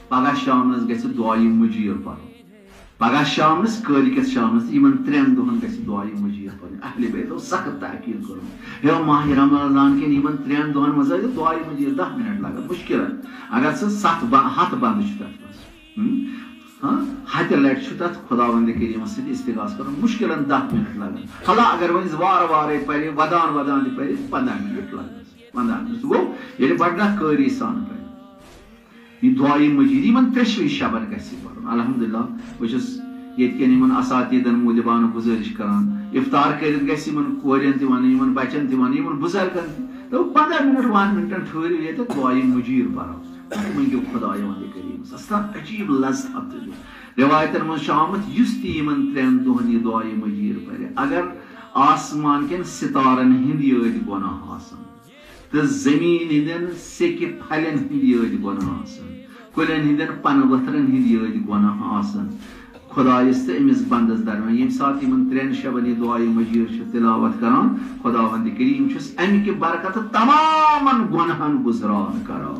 پگہ shamans گژھِ دعایہِ مجیٖر پرُن پگہ shamans کٲلکٮ۪تھ shamans یِمن 3 دۄہن گژھِ دعایہِ مجیٖر پرٕنۍ اہلِ بیتو سخت تحقیٖق کوٚرمُت ہے ماہ رمضان کٮ۪ن یِمن 3 دۄہن منٛز ٲسۍ دعایہِ مجیٖر 10 منٹ لگان مشکلن اگر سُہ 7 ہتھ بند چھُ تتھ منٛز ہتہِ لٹہِ چھُ تتھ خداوندِ کریٖمس سۭتۍ استغاث کرُن مشکلن 10 منٹ لگان حالا اگر وۄنۍ وارٕ وارے پرِ ودان ودان تہِ پرِ 15 منٹ لگان 15 منٹ سُہ گوٚو ییٚلہِ بڑٕ قٲری سان پرِ یہ دعائے مجید یمن 3 شبن گژھِ پرُن الحمدللہ بہٕ چھُس ییٚتہِ کٮ۪ن یِمن اساتیٖدن موٗجوٗبانہٕ گُزٲرِش کران افطار کٔرِتھ گژھِ یِمن کورٮ۪ن تہِ ونٕنۍ یِمن بچن تہِ ونٕنۍ یِمن بُزرگن تہِ دوٚپ 15 منٹ 20 منٹن ٹھٔہرِو ییٚتٮ۪تھ دعایے مجیٖر پرو مٔنگِو خۄداے وندِ کریٖمس اصلا عجیٖب لذت روایتن منٛز چھُ آمُت یُس تہِ یِمن 3 دۄہن یہِ دعایے مجیٖر پرِ اگر آسمان کٮ۪ن ستارن ہٕنٛدۍ یٲدۍ گۄناہ آسن تہٕ زٔمیٖن ہٕنٛدٮ۪ن سیٚکہِ پھلٮ۪ن ہٕنٛدۍ یٲدۍ گۄناہ آسن کُلٮ۪ن ہٕنٛدٮ۪ن پنہٕ ؤتھرن ہٕنٛدۍ یٲدۍ گۄناہ آسن خۄدایس تہٕ أمِس بنٛدس درمیان ییٚمہِ ساتہٕ یِمن 3 شبن یہِ دعایے مجیٖر چھُ تلاوت کران خۄداوندِ کریٖم چھُس امہِ کہِ برکتہٕ تمامن گۄنہن گُزران کران